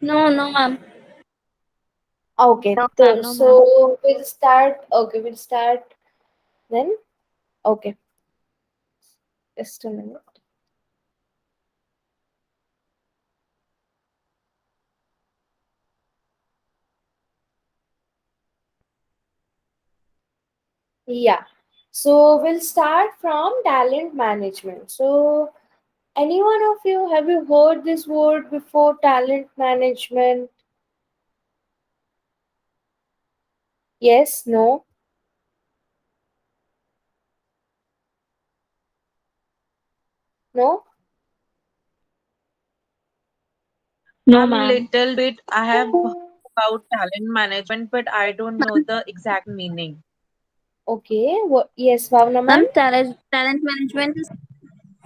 No, no, ma'am. Okay, No, ma'am. No, ma'am. so we'll start. Okay, we'll start then. Okay, just a minute. Yeah. So we'll start from talent management. So any one of you, have you heard this word before, talent management? Yes, no, no? No, I'm ma'am. little bit, I have heard about talent management, but I don't know the exact meaning. Okay. What? Yes, Bhavna ma'am. Ma'am, talent management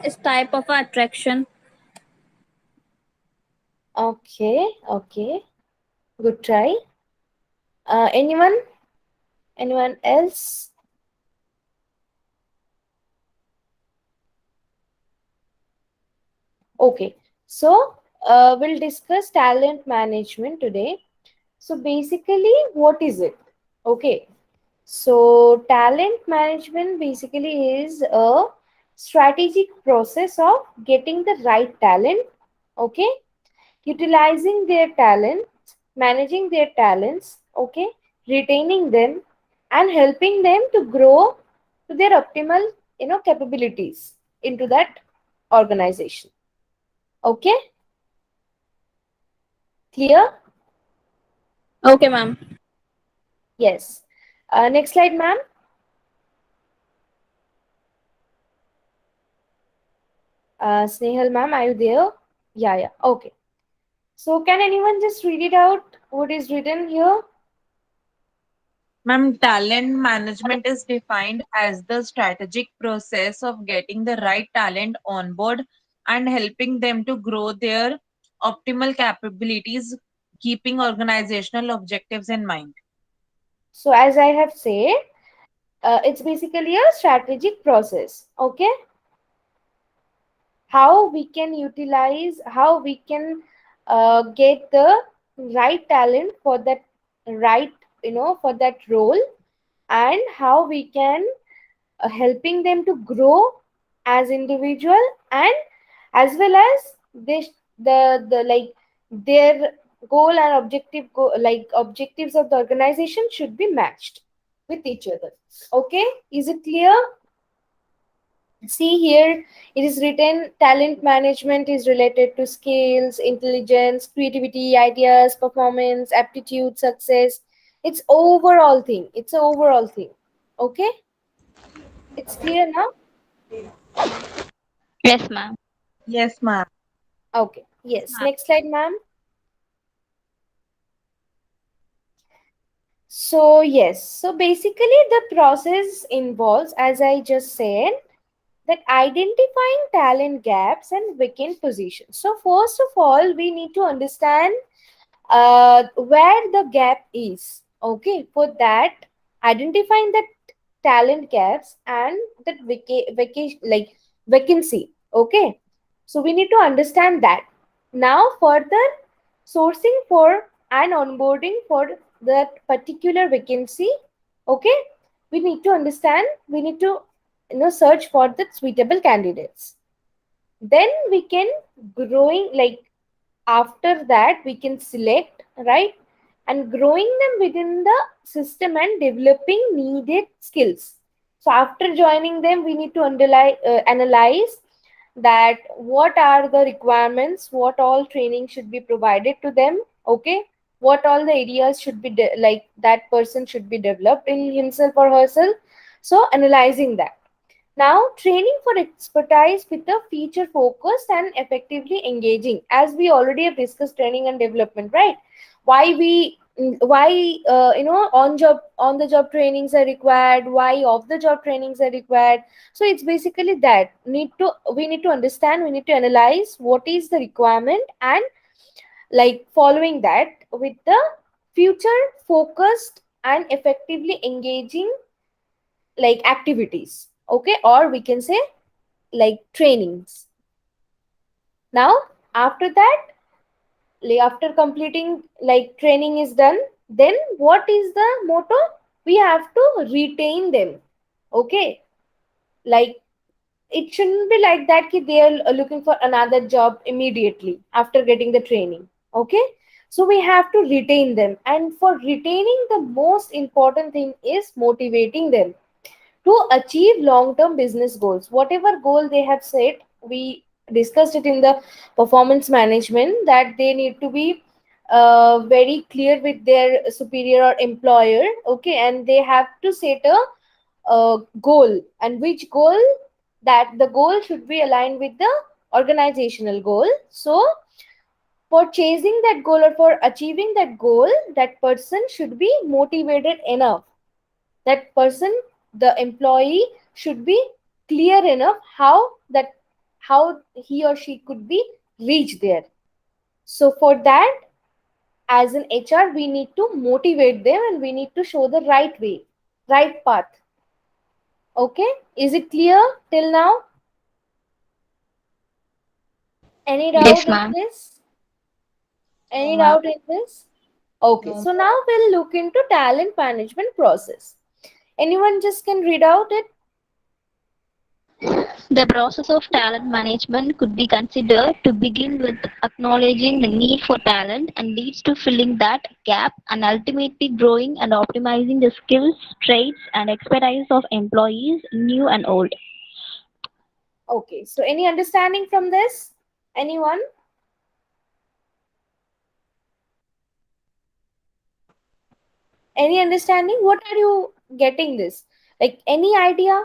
is type of attraction. Okay, okay. Good try. Anyone? Anyone else? Okay. So we'll discuss talent management today. So basically, what is it? Okay. So talent management basically is a strategic process of getting the right talent. Okay, utilizing their talents, managing their talents, okay, retaining them, and helping them to grow to their optimal, capabilities into that organization. Okay, clear? Okay, ma'am. Yes. Next slide, ma'am. Snehal, ma'am, are you there? Yeah, yeah. Okay. So, can anyone just read it out? What is written here? Ma'am, talent management is defined as the strategic process of getting the right talent on board and helping them to grow their optimal capabilities, keeping organizational objectives in mind. So, as I have said, it's basically a strategic process. Okay, how we can utilize, how we can get the right talent for that right, for that role, and how we can helping them to grow as individual, and as well as this the like their goal and like objectives of the organization should be matched with each other. Okay, is it clear? See here, it is written talent management is related to skills, intelligence, creativity, ideas, performance, aptitude, success. It's overall thing. It's an overall thing. Okay, it's clear now. Yes, ma'am. Yes, ma'am. Okay, Yes, yes. ma'am. Next slide, ma'am. So yes, so basically the process involves, as I just said, that identifying talent gaps and vacant positions. So first of all, we need to understand where the gap is. Okay, for that, identifying the talent gaps and that vacancy. Okay, so we need to understand that. Now further, sourcing for and onboarding for that particular vacancy. Okay, we need to understand, we need to search for the suitable candidates. Then we can growing, like after that we can select, right, and growing them within the system and developing needed skills. So after joining them, we need to analyze that what are the requirements, what all training should be provided to them. Okay, what all the areas should be like that person should be developed in himself or herself. So analyzing that. Now, training for expertise with a feature focused and effectively engaging. As we already have discussed, training and development, right? Why on the job trainings are required? Why off the job trainings are required? So it's basically that we need to understand, we need to analyze what is the requirement, and like following that with the future focused and effectively engaging like activities. Okay, or we can say like trainings. Now after that, after completing, like, training is done, then what is the motto? We have to retain them. Okay, like, it shouldn't be like that ki they are looking for another job immediately after getting the training. Okay, so we have to retain them, and for retaining, the most important thing is motivating them to achieve long term business goals. Whatever goal they have set, we discussed it in the performance management, that they need to be very clear with their superior or employer. Okay, and they have to set a goal, and which goal, that the goal should be aligned with the organizational goal. So for chasing that goal, or for achieving that goal, that person should be motivated enough. That person, the employee, should be clear enough how he or she could be reached there. So for that, as an HR, we need to motivate them, and we need to show the right way, right path. Okay, is it clear till now? Any Yes, doubt in ma'am. this? No, Any ma'am. doubt in this? Okay, No. so now we'll look into talent management process. Anyone just can read out it? The process of talent management could be considered to begin with acknowledging the need for talent and leads to filling that gap and ultimately growing and optimizing the skills, traits, and expertise of employees, new and old. Okay, so any understanding from this? Anyone? Any understanding? What are you getting this? Like, any idea?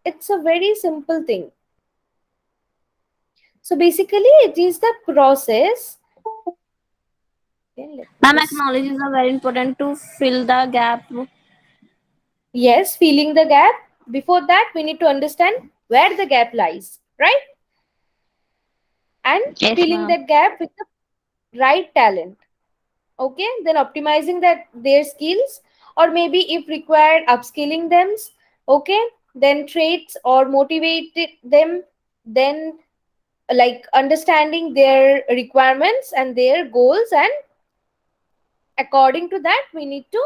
It's a very simple thing. So basically, it is the process. Okay, let me Ma'am, just, acknowledges are very important to fill the gap. yes, filling the gap. Before that, we need to understand where the gap lies, right? And Yes, filling ma'am. that gap with the right talent. Okay, then optimizing that their skills, or maybe if required, upskilling them. Okay, then traits or motivate them. Then, like, understanding their requirements and their goals, and according to that, we need to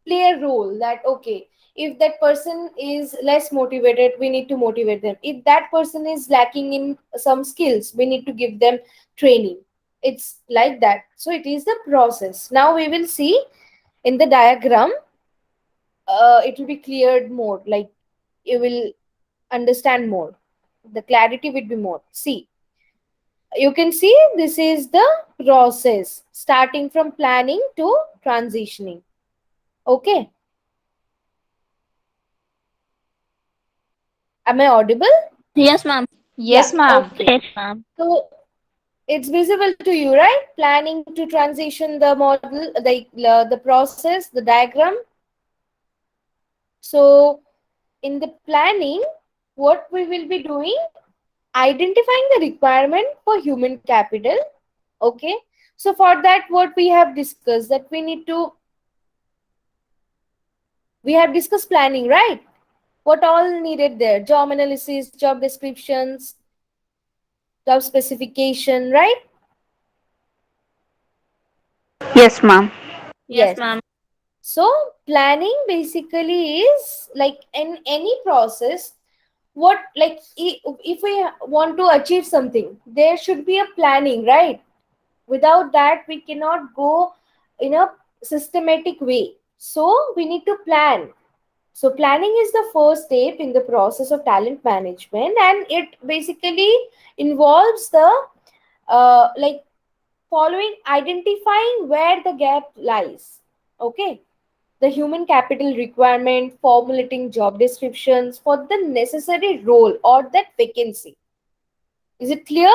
play a role. That, okay, if that person is less motivated, we need to motivate them. If that person is lacking in some skills, we need to give them training. It's like that. So it is the process. Now we will see in the diagram. It will be cleared more, like, you will understand more, the clarity will be more. See, you can see this is the process starting from planning to transitioning. Okay, am I audible? Yes, ma'am. Yeah, Yes, ma'am. okay. Yes, ma'am. So it's visible to you, right? Planning to transition, the model, the process, the diagram. So in the planning, what we will be doing, identifying the requirement for human capital. Okay, so for that, what we have discussed, that we have discussed planning, right? What all needed there? Job analysis, job descriptions, job specification, right? Yes, ma'am. Yes, Yes. ma'am. So planning basically is like in any process, what, like, if we want to achieve something, there should be a planning, right? Without that, we cannot go in a systematic way. So we need to plan. So planning is the first step in the process of talent management, and it basically involves the like, following: identifying where the gap lies. Okay, the human capital requirement, formulating job descriptions for the necessary role or that vacancy. Is it clear?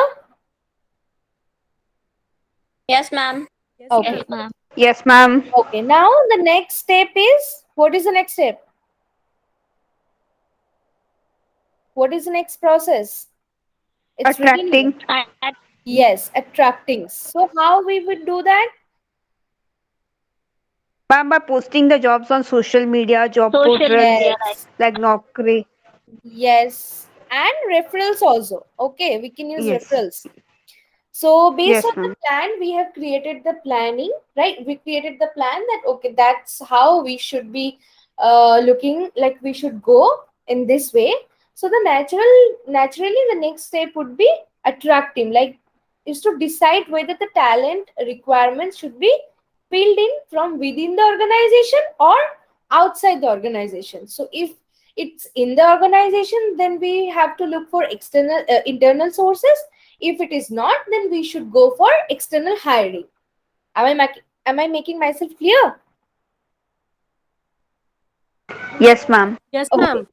Yes, ma'am. Yes, Okay. ma'am. Yes, ma'am. Okay. Now the next step is, what is the next step? What is the next process? It's written here. Attracting. And Yes, attracting. So how we would do that? Ma'am, by posting the jobs on social media, job social portals media, like, Yes. like Naukri. Yes. And referrals also. Okay, we can use Yes. referrals. So based Yes, on the ma'am. plan, we have created the planning, right? We created the plan that okay, that's how we should be looking like we should go in this way. So the naturally the next step would be attracting, like is to decide whether the talent requirements should be filled in from within the organization or outside the organization. So if it's in the organization, then we have to look for external internal sources. If it is not, then we should go for external hiring. Am I making myself clear? Yes, ma'am. Yes, Okay. ma'am.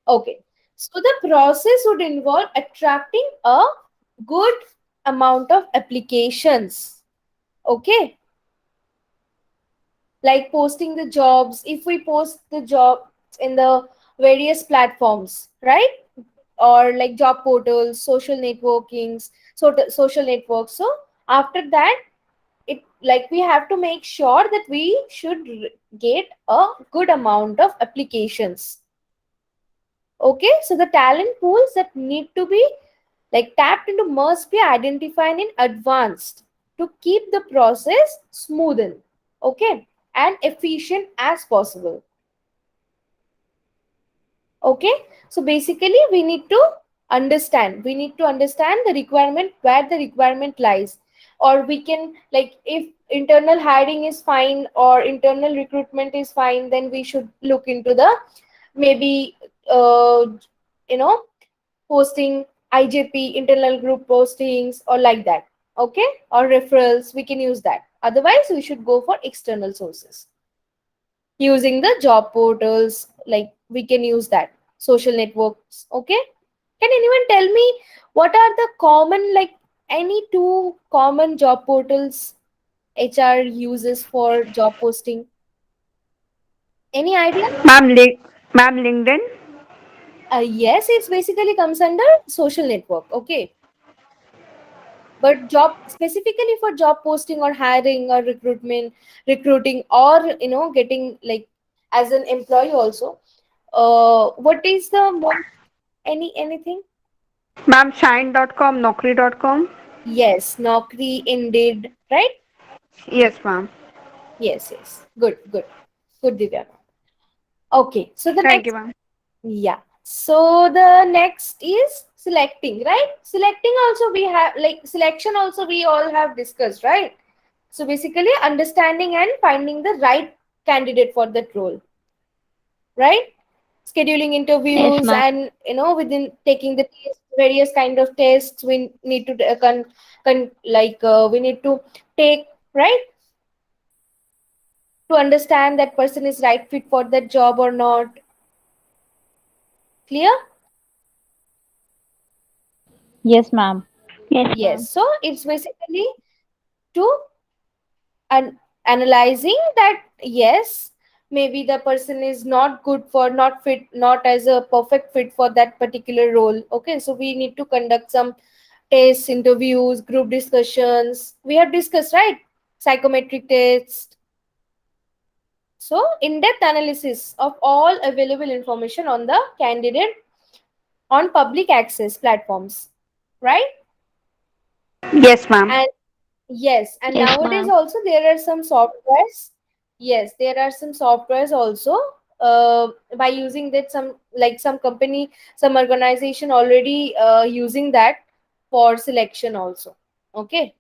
Okay. So the process would involve attracting a good amount of applications. Okay. Like posting the jobs. If we post the job in the various platforms, right? Or like job portals, social networks. So after that, it like we have to make sure that we should get a good amount of applications. Okay, so the talent pools that need to be like tapped into must be identified in advance to keep the process smoothened, okay, and efficient as possible. Okay, so basically we need to understand the requirement, where the requirement lies. Or we can, like, if internal hiring is fine or internal recruitment is fine, then we should look into the maybe you know posting IJP, internal group postings, or like that. Okay, or referrals, we can use that. Otherwise we should go for external sources using the job portals, like we can use that, social networks. Okay, can anyone tell me what are the common, like any two common job portals HR uses for job posting? Any idea? Ma'am, LinkedIn. Yes, it's basically comes under social network. Okay, but job specifically for job posting or hiring or recruiting, or getting like as an employee also, what is the most, anything? Ma'am, shine.com, naukri.com. Yes, Naukri, Indeed, right? Yes, ma'am. Yes, yes. Good, Divyana. Okay, so the Thank you, next, ma'am. yeah. So the next is selecting, right? Selecting also we have, like selection also we all have discussed, right? So basically understanding and finding the right candidate for that role, right? Scheduling Yes, interviews ma'am. and within taking the test, various kind of tests we need to we need to take, right? To understand that person is right fit for that job or not. Clear? Yes, ma'am. Yes, ma'am. Yes. So it's basically to analyzing that yes, maybe the person is not good for, not fit, not as a perfect fit for that particular role. Okay, so we need to conduct some tests, interviews, group discussions. We have discussed, right? Psychometric tests. So in-depth analysis of all available information on the candidate on public access platforms, right? Yes, ma'am. And yes, and Yes, nowadays ma'am. also there are some softwares. Yes, there are some softwares also. By using that, some like some company, some organization already using that for selection also. Okay,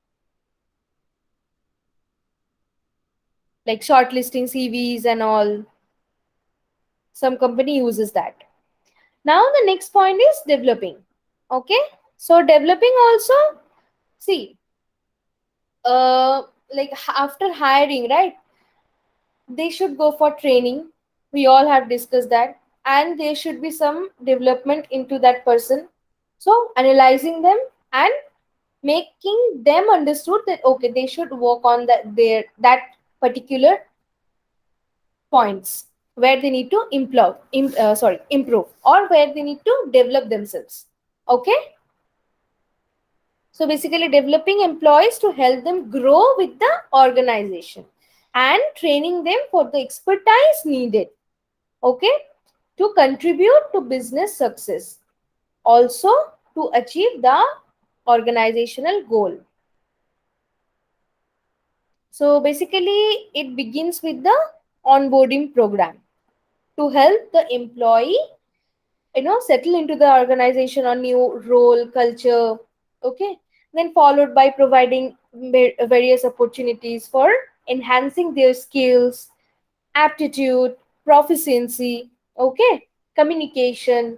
like shortlisting CVs and all. Some company uses that. Now the next point is developing. Okay, so developing also, see, like after hiring, right? They should go for training. We all have discussed that. And there should be some development into that person. So analyzing them and making them understood that okay, they should work on that particular points where they need to improve, or where they need to develop themselves. Okay, so basically developing employees to help them grow with the organization and training them for the expertise needed, okay, to contribute to business success, also to achieve the organizational goal. So basically, it begins with the onboarding program to help the employee, settle into the organization or new role, culture. Okay. Then followed by providing various opportunities for enhancing their skills, aptitude, proficiency, okay, communication.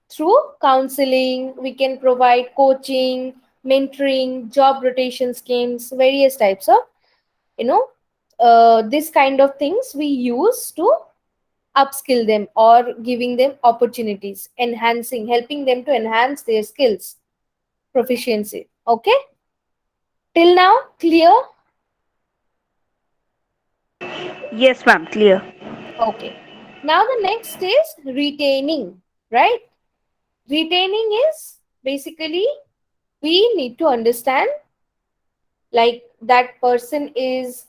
Through counseling, we can provide coaching, mentoring, job rotation schemes, various types of, you know, this kind of things we use to upskill them or giving them opportunities, enhancing, helping them to enhance their skills, proficiency. Okay, till now, clear? Yes, ma'am. Clear. Okay. Now the next is retaining, right? Retaining is basically we need to understand like that person is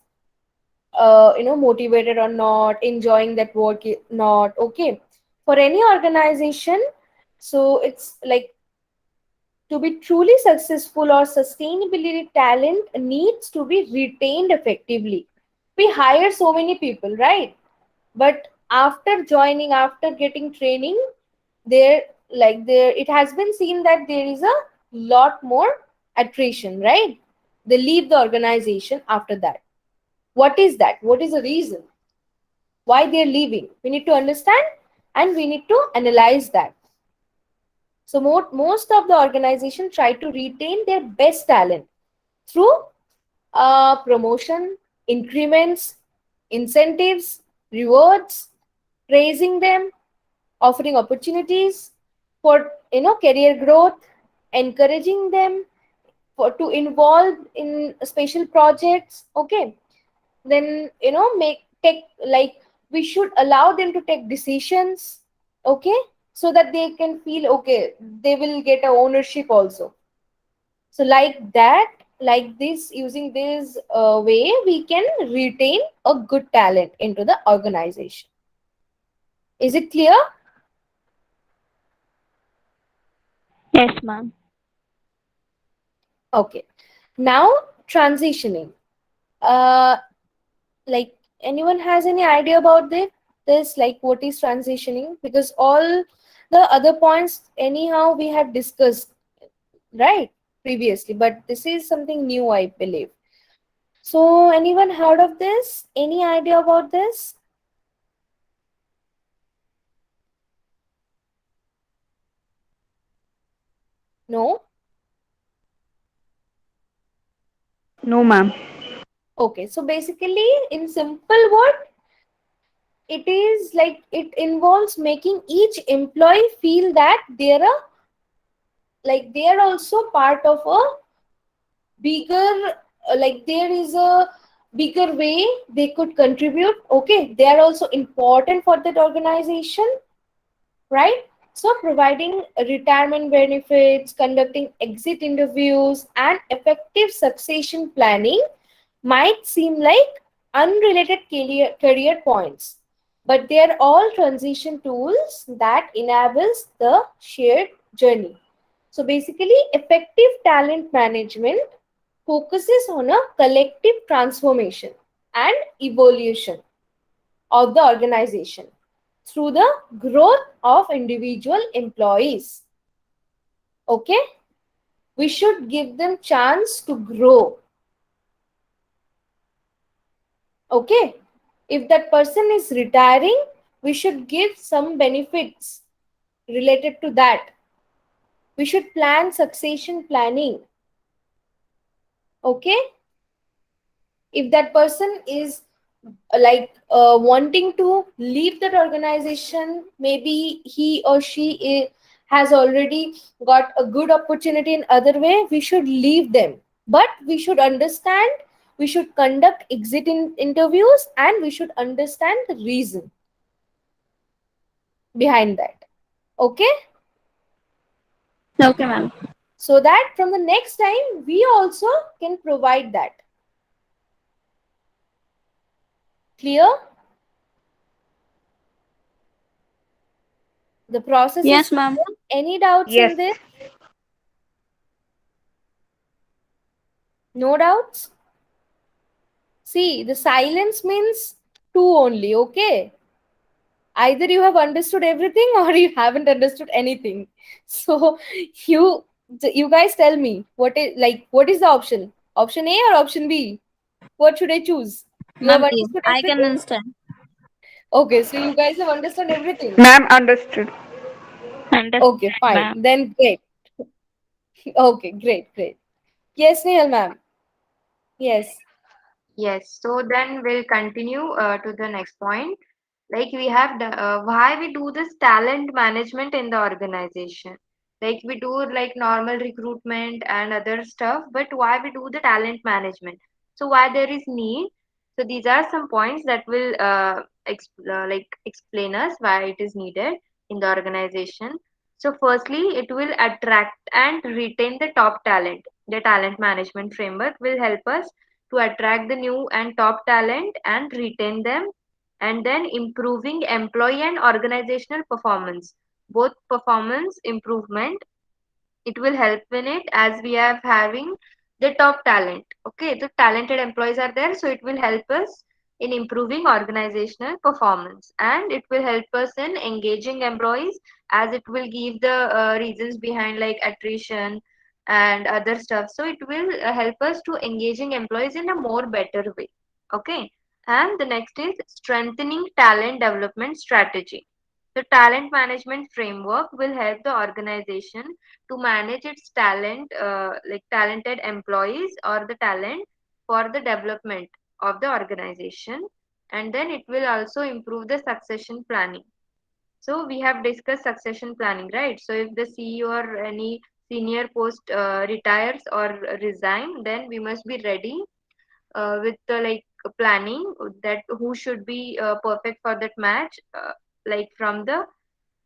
motivated or not, enjoying that work not. Okay, for any organization, so it's like to be truly successful or sustainability, talent needs to be retained effectively. We hire so many people, right? But after joining, after getting training, there there it has been seen that there is a lot more attrition, right? They leave the organization after that. What is that? What is the reason why they're leaving? We need to understand and we need to analyze that. So most of the organization try to retain their best talent through promotion, increments, incentives, rewards, praising them, offering opportunities for career growth, encouraging them for to involve in special projects. Okay, then make take like we should allow them to take decisions. Okay, so that they can feel okay, they will get a ownership also. So like that, like this, using this way, we can retain a good talent into the organization. Is it clear? Yes, ma'am. Okay, now transitioning. uh like anyone has any idea about this, like what is transitioning? Because all the other points anyhow we have discussed, right, previously, but this is something new, I believe. So anyone heard of this? Any idea about this? No? No, ma'am. Okay, so basically in simple word, it is like it involves making each employee feel that they are also part of a bigger, there is a bigger way they could contribute. Okay, they are also important for that organization, right? So providing retirement benefits, conducting exit interviews, and effective succession planning might seem like unrelated career points, but they are all transition tools that enables the shared journey. So basically, effective talent management focuses on a collective transformation and evolution of the organization through the growth of individual employees. Okay, we should give them chance to grow. Okay, if that person is retiring, we should give some benefits related to that. We should plan succession planning. Okay, if that person is wanting to leave that organization, maybe he or she has already got a good opportunity in other way, we should leave them. But we should understand, we should conduct exit interviews, and we should understand the reason behind that. Okay, Okay, ma'am. so that from the next time we also can provide that. Clear? The process is Yes, ma'am. clear. Any doubts Yes. in this? No doubts? See, the silence means two only, okay? Either you have understood everything or you haven't understood anything. So you you guys tell me what is the option? Option A or option B? What should I choose? You have Ma'am, A. understood I can everything? understand. Okay, so you guys have understood everything. Ma'am, understood. Understood, Okay, fine. ma'am. Then great. Okay, great. Yes, Nehal ma'am. Yes. Yes, so then we'll continue to the next point. Like we have why we do this talent management in the organization. Like we do like normal recruitment and other stuff, but why we do the talent management? So why there is need? So these are some points that will like explain us why it is needed in the organization. So firstly, it will attract and retain the top talent. The talent management framework will help us to attract the new and top talent and retain them, and then improving employee and organizational performance, both performance improvement. It will help in it as we are having the top talent. Okay, the talented employees are there, so it will help us in improving organizational performance, and it will help us in engaging employees, as it will give the reasons behind like attrition and other stuff. So it will help us to engaging employees in a more better way. Okay, and the next is strengthening talent development strategy. The talent management framework will help the organization to manage its talent, like talented employees or the talent for the development of the organization. And then it will also improve the succession planning. So we have discussed succession planning, right? So if the CEO or any senior post retires or resign, then we must be ready with the like planning that who should be perfect for that match, like from the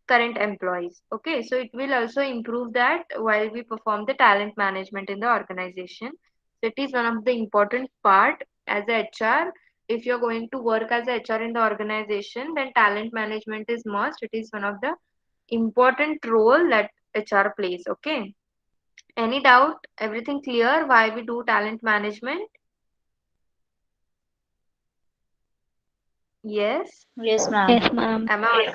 current employees. Okay, so it will also improve that while we perform the talent management in the organization. So it is one of the important part as a HR. If you're going to work as a HR in the organization, then talent management is must. It is one of the important role that HR plays. Okay. Any doubt? Everything clear? Why we do talent management? Yes. Yes, ma'am. Yes, ma'am. Am I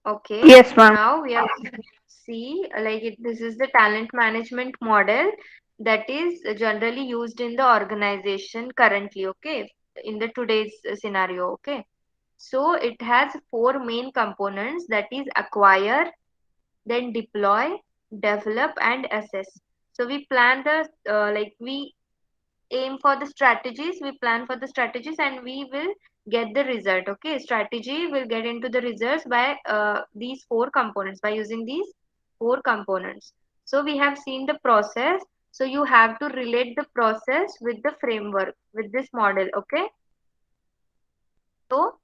okay? Yes, ma'am. Now we have to see this is the talent management model that is generally used in the organization currently, okay, in the today's scenario, okay. So it has four main components, that is acquire, then deploy, develop and assess. So we plan the we aim for the strategies, we plan for the strategies, and we will get the result. Okay, strategy will get into the results by these four components, by using these four components. So we have seen the process, so you have to relate the process with the framework with this model. Okay, so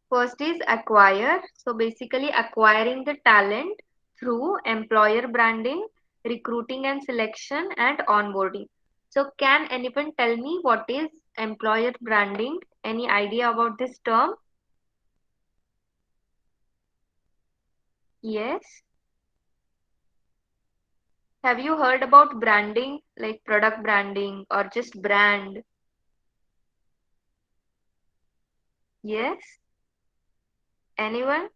first is acquire. So basically acquiring the talent through employer branding, recruiting and selection, and onboarding. So can anyone tell me what is employer branding? Any idea about this term? Yes. Have you heard about branding, like product branding or just brand? Yes. Anyone?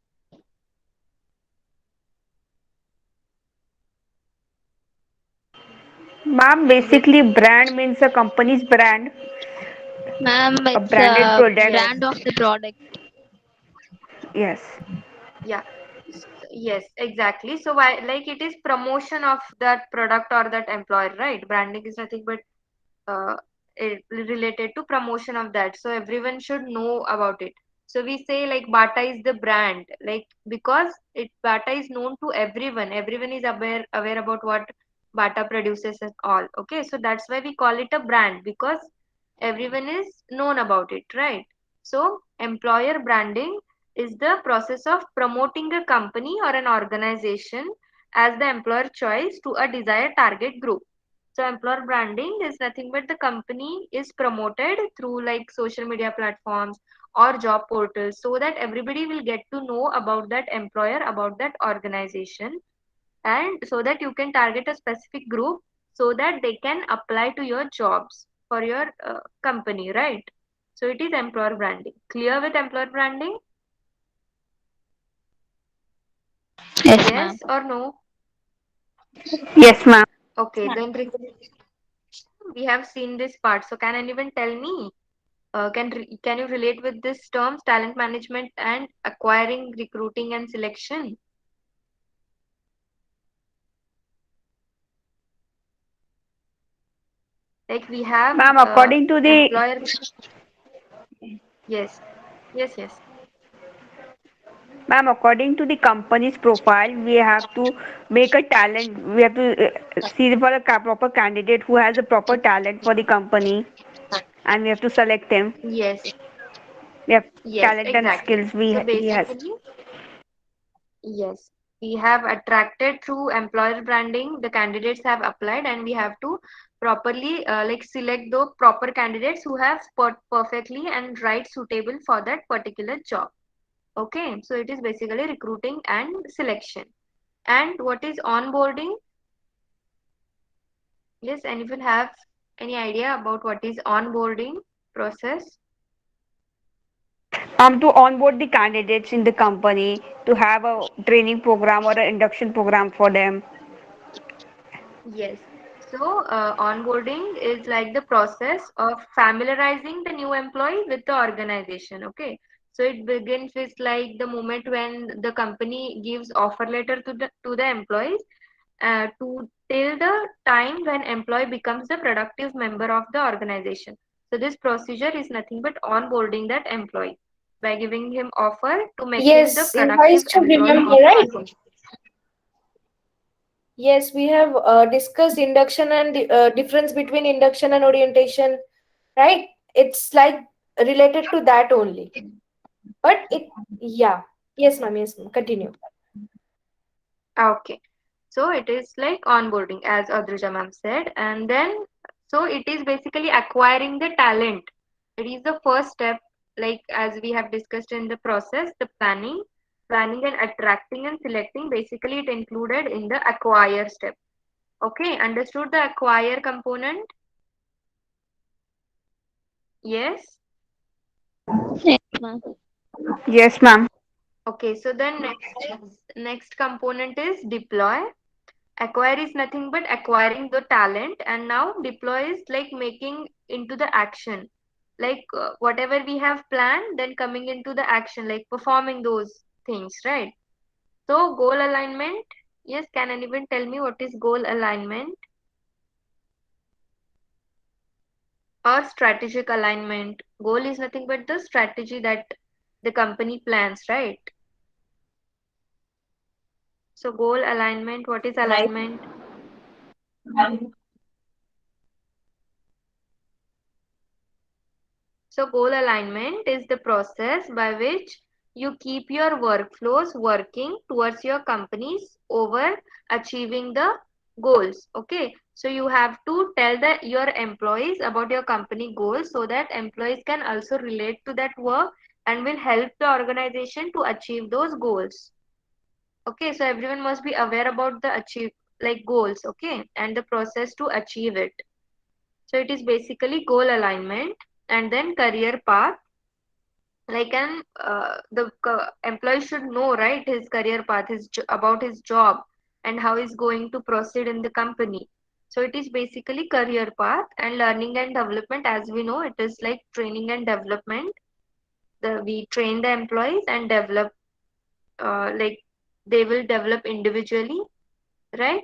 Ma'am, With basically, brand means a company's brand, Ma'am, a it's branded a product. yes. brand of the product. Yes. Yeah. Yes, exactly. So why like it is promotion of that product or that employer, right? Branding is nothing but uh, related to promotion of that. So everyone should know about it. So we say like Bata is the brand, like because it Bata is known to everyone. Everyone is aware about what Bata produces and all. Okay, so that's why we call it a brand, because everyone is known about it, right? So employer branding is the process of promoting a company or an organization as the employer choice to a desired target group. So employer branding is nothing but the company is promoted through like social media platforms or job portals, so that everybody will get to know about that employer, about that organization, and so that you can target a specific group so that they can apply to your jobs for your company, right? So it is employer branding. Clear with employer branding? Yes, Yes ma'am. or no? Yes, ma'am. Okay, then we have seen this part. So can anyone tell me, can you relate with this terms, talent management and acquiring, recruiting and selection? Like we have Ma'am, according to the employer. Yes, yes, yes. Ma'am, according to the company's profile, we have to make a talent. We have to see for a proper candidate who has a proper talent for the company, and we have to select him. Yes, We have yes, talent and exactly. skills. So He has. basically, yes, we have attracted through employer branding. The candidates have applied, and we have to properly like select the proper candidates who have perfectly and right suitable for that particular job. Okay, so it is basically recruiting and selection. And what is onboarding? Yes, anyone have any idea about what is onboarding process? To onboard the candidates in the company, to have a training program or an induction program for them. Yes. So, onboarding is like the process of familiarizing the new employee with the organization. Okay. So it begins with like the moment when the company gives offer letter to the employees to till the time when employee becomes the productive member of the organization. So this procedure is nothing but onboarding that employee by giving him offer to make him the Yes, if I productive should employee remember of the right. organization. Yes, we have discussed induction and difference between induction and orientation, right? It's like related to that only. But it, yeah. Yes, ma'am. Continue. Okay. So it is like onboarding, as Adruja ma'am said, and then so it is basically acquiring the talent. It is the first step, like as we have discussed in the process, the planning and attracting and selecting. Basically, it included in the acquire step. Okay, understood the acquire component? Yes. Yes, ma'am. Yes, ma'am. Okay, so then next component is deploy. Acquire is nothing but acquiring the talent, and now deploy is like making into the action, like whatever we have planned then coming into the action, like performing those things, right? So goal alignment. Yes, can anyone tell me what is goal alignment or strategic alignment? Goal is nothing but the strategy that the company plans, right? So goal alignment, what is alignment? So goal alignment is the process by which you keep your workflows working towards your companies over achieving the goals. Okay. So you have to tell your employees about your company goals so that employees can also relate to that work and will help the organization to achieve those goals. Okay. So everyone must be aware about the achieve like goals. Okay. And the process to achieve it. So it is basically goal alignment and then career path, like an employee should know, right, his career path, about his job and how he's going to proceed in the company. So it is basically career path and learning and development. As we know, it is like training and development. We train the employees and develop, like they will develop individually, right?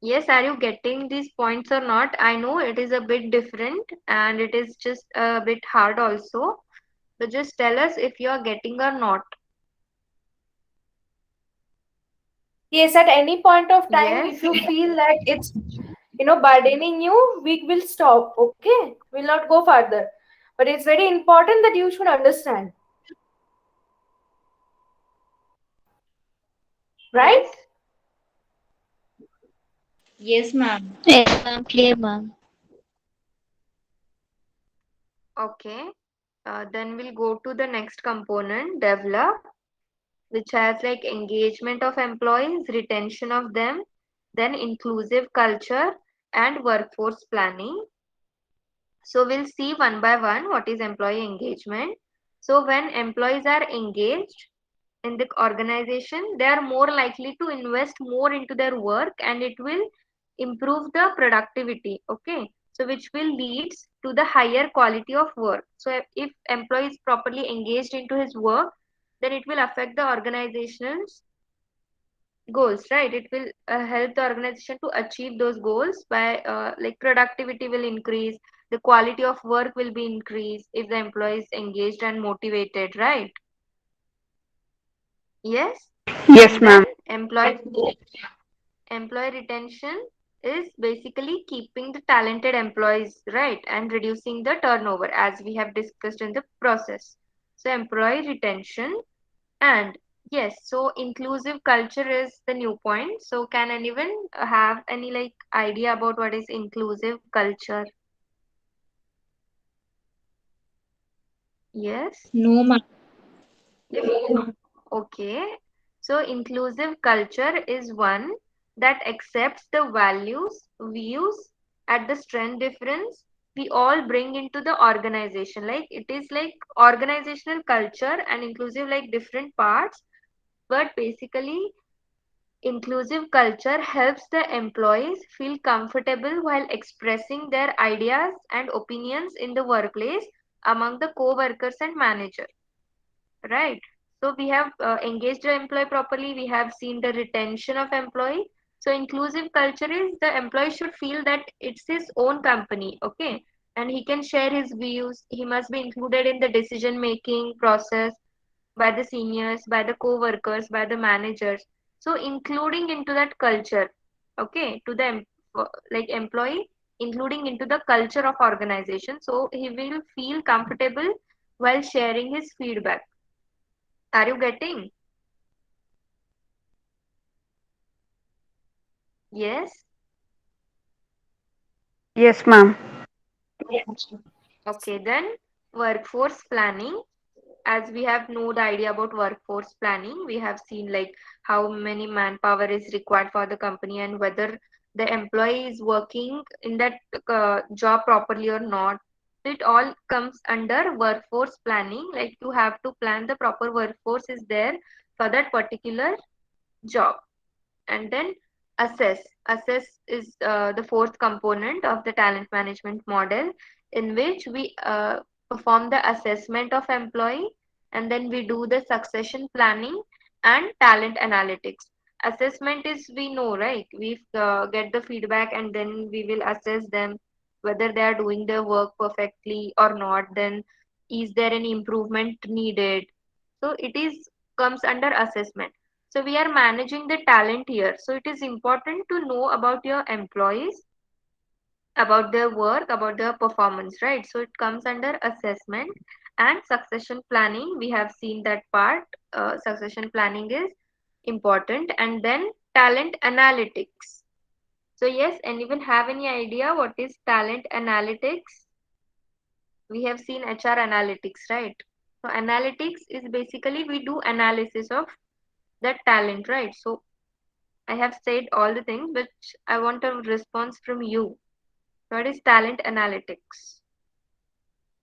Yes, are you getting these points or not? I know it is a bit different and it is just a bit hard also. So just tell us if you are getting or not. Yes, at any point of time, Yes. if you feel like it's, burdening you, we will stop. Okay, we'll not go further. But it's very important that you should understand, right? Yes. Yes, ma'am. Yes, ma'am. Clear, ma'am. Okay. Then we'll go to the next component, develop, which has like engagement of employees, retention of them, then inclusive culture and workforce planning. So we'll see one by one what is employee engagement. So when employees are engaged in the organization, they are more likely to invest more into their work and it will improve the productivity. Okay. So which will leads to the higher quality of work. So if employee is properly engaged into his work, then it will affect the organization's goals, right? It will help the organization to achieve those goals by like productivity will increase, the quality of work will be increased if the employee is engaged and motivated, right? Yes. Yes, And then ma'am. employee retention is basically keeping the talented employees, right, and reducing the turnover as we have discussed in the process. So employee retention. And yes, so inclusive culture is the new point. So can anyone have any like idea about what is inclusive culture? Yes. No, ma'am. Okay. So inclusive culture is one that accepts the values, views, at the strength difference we all bring into the organization. Like it is like organizational culture and inclusive like different parts, but basically inclusive culture helps the employees feel comfortable while expressing their ideas and opinions in the workplace among the co-workers and manager, right? So we have engaged the employee properly, we have seen the retention of employee. So inclusive culture is the employee should feel that it's his own company, okay, and he can share his views, he must be included in the decision making process by the seniors, by the co-workers, by the managers. So including into that culture, okay, to the like employee, including into the culture of organization. So he will feel comfortable while sharing his feedback. Are you getting? Yes. Yes, ma'am. Okay, then workforce planning. As we have no idea about workforce planning, we have seen like how many manpower is required for the company and whether the employee is working in that job properly or not. It all comes under workforce planning. Like you have to plan the proper workforce is there for that particular job. And then assess is the fourth component of the talent management model, in which we perform the assessment of employee, and then we do the succession planning and talent analytics. Assessment is, we know, right, we get the feedback and then we will assess them whether they are doing their work perfectly or not, then is there any improvement needed. So it is comes under assessment. So we are managing the talent here. So it is important to know about your employees, about their work, about their performance, right? So it comes under assessment and succession planning. We have seen that part. Succession planning is important. And then talent analytics. So yes, anyone have any idea what is talent analytics? We have seen HR analytics, right? So analytics is basically we do analysis of that talent, right? So I have said all the things, but I want a response from you. What is talent analytics?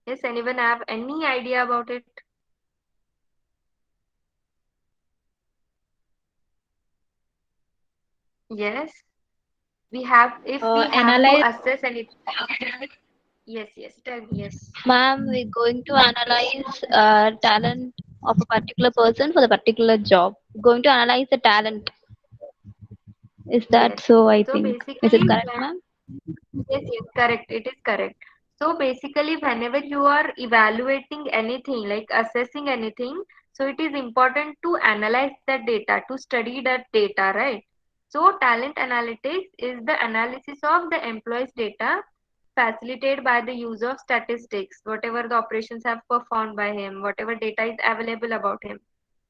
Yes, anyone have any idea about it? Yes, we have, if we have to Analyze. assess any, yes, yes, tell me, yes, Ma'am, we're going to analyze talent of a particular person for the particular job. Going to analyze the talent. Is that yes. so? I So think. Is it basically, correct, ma'am? yes, yes, correct. It is correct. So basically, whenever you are evaluating anything, like assessing anything, so it is important to analyze that data, to study that data, right? So talent analytics is the analysis of the employee's data facilitated by the use of statistics, whatever the operations have performed by him, whatever data is available about him.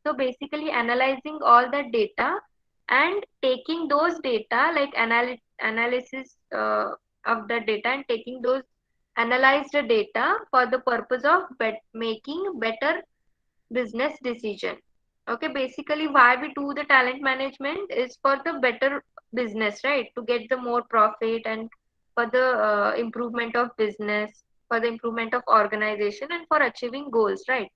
So basically analyzing all that data and taking those data like analysis of the data and taking those analyzed data for the purpose of making better business decision. Okay, basically why we do the talent management is for the better business, right? To get the more profit and for the improvement of business, for the improvement of organization, and for achieving goals, right?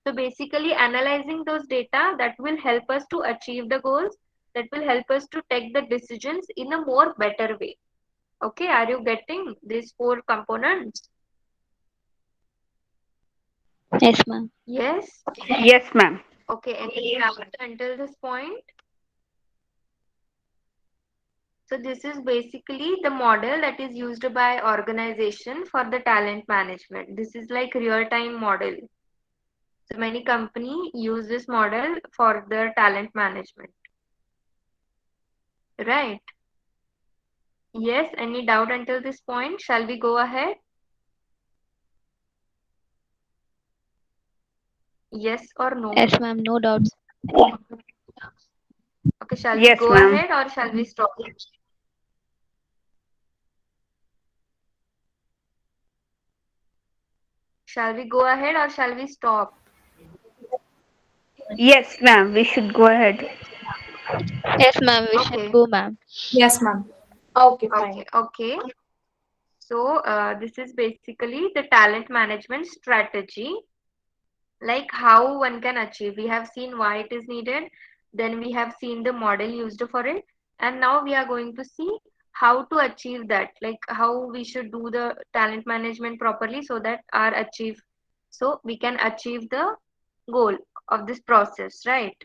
So basically, analyzing those data that will help us to achieve the goals, that will help us to take the decisions in a more better way. Okay, are you getting these four components? Yes, ma'am. Yes. Yes, ma'am. Okay, any doubt until this point? So this is basically the model that is used by organization for the talent management. This is like real-time model. So many company use this model for their talent management. Right. Yes, any doubt until this point? Shall we go ahead? Yes or no? Yes, ma'am. No doubts. Okay, shall we Yes, go ma'am. ahead or shall we stop? Shall we go ahead or shall we stop? Yes, ma'am. We should go ahead. Yes, ma'am. We should Okay, go, ma'am. Yes, ma'am. Okay, fine. okay. So this is basically the talent management strategy, like how one can achieve. We have seen why it is needed, then we have seen the model used for it, and now we are going to see how to achieve that, like how we should do the talent management properly so that our achieve, so we can achieve the goal of this process, right?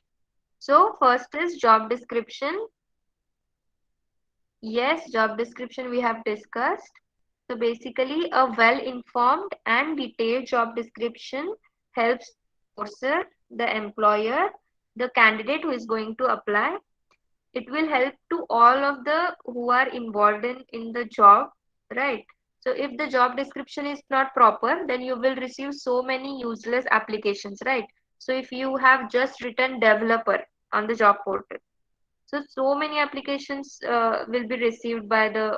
So first is job description. Yes, job description we have discussed. So basically, a well-informed and detailed job description helps sourcer, the employer, the candidate who is going to apply. It will help to all of the who are involved in the job, right? So if the job description is not proper, then you will receive so many useless applications, right? So if you have just written developer on the job portal, so many applications will be received by the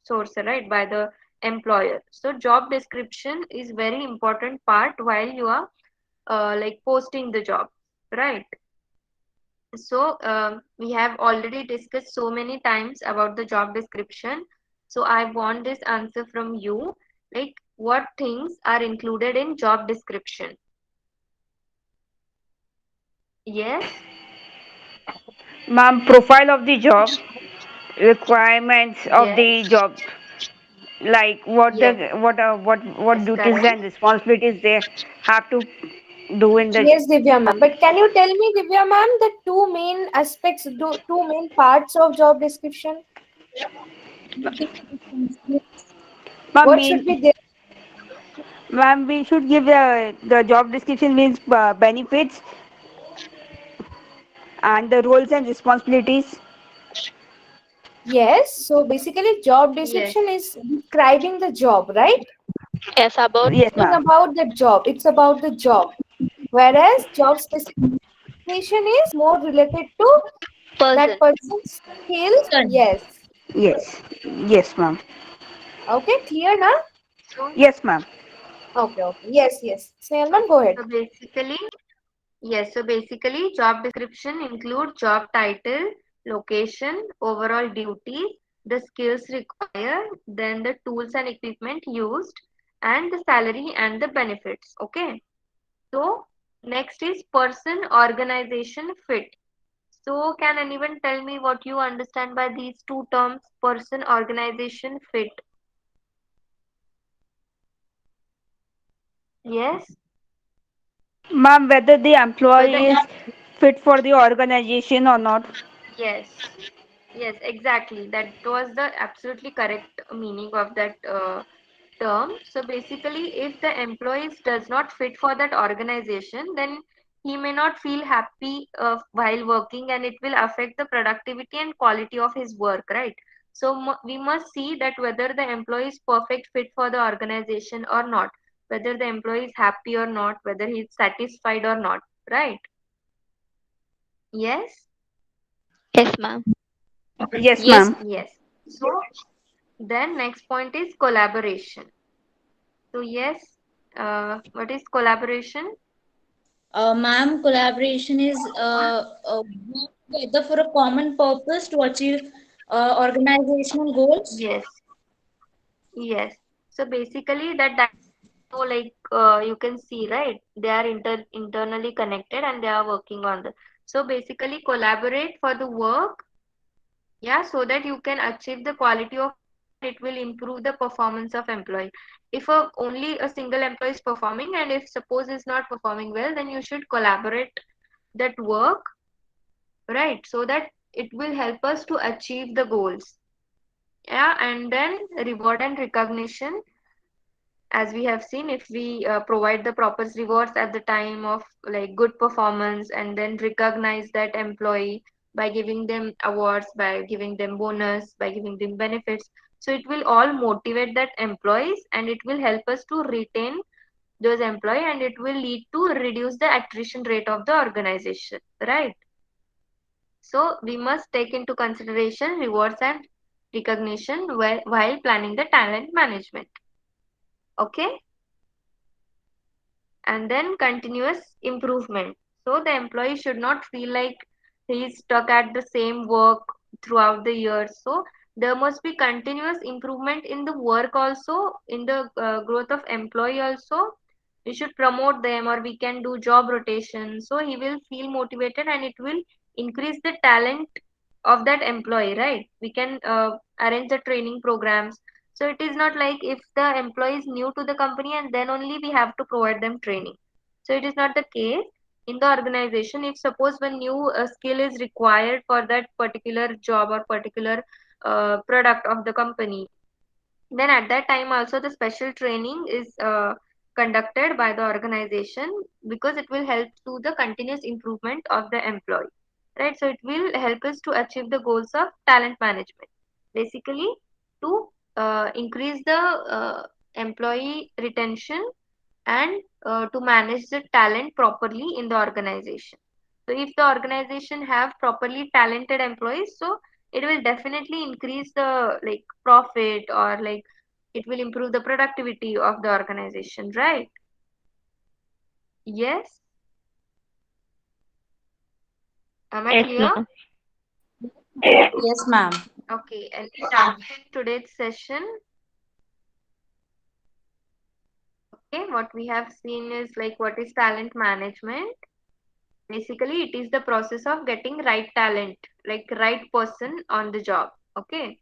sourcer, right? By the employer. So job description is very important part while you are like posting the job, right? So we have already discussed so many times about the job description. So I want this answer from you, like what things are included in job description? Yes, Ma'am, profile of the job, requirements of the yes, job, like yes, what yes, duties correct. and responsibilities they have to do in the. Yes, Divya ma'am. But can you tell me, Divya ma'am, the two main aspects, two main parts of job description? Ma'am, What should be there? we should give the job description means benefits and the roles and responsibilities. Yes. So basically, job Yes, description is describing the job, right? Yes, about Yes, Talking ma'am. about the job. It's about the job. Whereas job specification is more related to that person. person's skills. Yes. Yes. Yes, ma'am. Okay, clear now? so Yes, ma'am. Okay, okay. Yes, yes. Snail ma'am, go ahead. so basically, yes, so basically, job description include job title, location, overall duties, the skills required, then the tools and equipment used, and the salary and the benefits. Okay. So next is person organization fit. So can anyone tell me what you understand by these two terms, person organization fit? Yes. Ma'am, whether the Whether employee is fit for the organization or not. yes. Yes, exactly. That was the absolutely correct meaning of that term. So basically, if the employee does not fit for that organization, then he may not feel happy while working, and it will affect the productivity and quality of his work, right? So we must see that whether the employee is perfect fit for the organization or not, whether the employee is happy or not, whether he is satisfied or not, right? Yes, Yes, ma'am. Yes, Yes. ma'am. yes. So then next point is collaboration. So yes, what is collaboration? Ma'am, collaboration is work together for a common purpose to achieve organizational goals? Yes, yes. So basically that so like you can see, right? They are internally connected and they are working on the. So basically collaborate for the work, yeah, so that you can achieve the quality of and it will improve the performance of employee. If only a single employee is performing and if suppose is not performing well, then you should collaborate that work, right? So that it will help us to achieve the goals. Yeah, and then reward and recognition, as we have seen, if we provide the proper rewards at the time of like good performance and then recognize that employee by giving them awards, by giving them bonus, by giving them benefits, so it will all motivate that employees and it will help us to retain those employee and it will lead to reduce the attrition rate of the organization, right? So we must take into consideration rewards and recognition while planning the talent management. Okay. And then continuous improvement. So the employee should not feel like he is stuck at the same work throughout the year. So there must be continuous improvement in the work also, in the growth of employee also. We should promote them or we can do job rotation. So he will feel motivated and it will increase the talent of that employee, right? We can arrange the training programs, so it is not like if the employee is new to the company and then only we have to provide them training. So it is not the case in the organization. If suppose when new skill is required for that particular job or particular product of the company, then at that time also the special training is conducted by the organization because it will help to the continuous improvement of the employee, right? So it will help us to achieve the goals of talent management, basically to increase the employee retention and to manage the talent properly in the organization. So if the organization have properly talented employees, so it will definitely increase the like profit or like it will improve the productivity of the organization, right? Yes. Am I Yes, clear? ma'am. Yes, ma'am. Okay, and in today's session, okay, what we have seen is like what is talent management. Basically, it is the process of getting right talent, like right person on the job. Okay,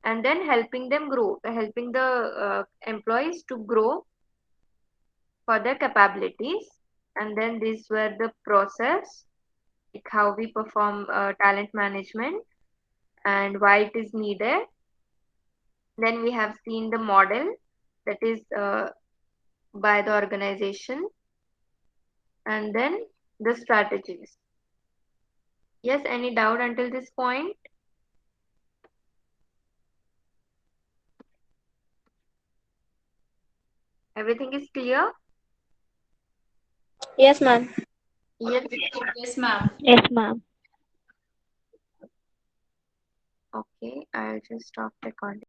and then helping them grow, helping the employees to grow for their capabilities. And then these were the process, like how we perform talent management and why it is needed. Then we have seen the model that is by the organization and then the strategies. Yes, any doubt until this point? Everything is clear? Yes, ma'am. Yes. Yes, ma'am. Yes, ma'am. Okay, I'll just stop recording.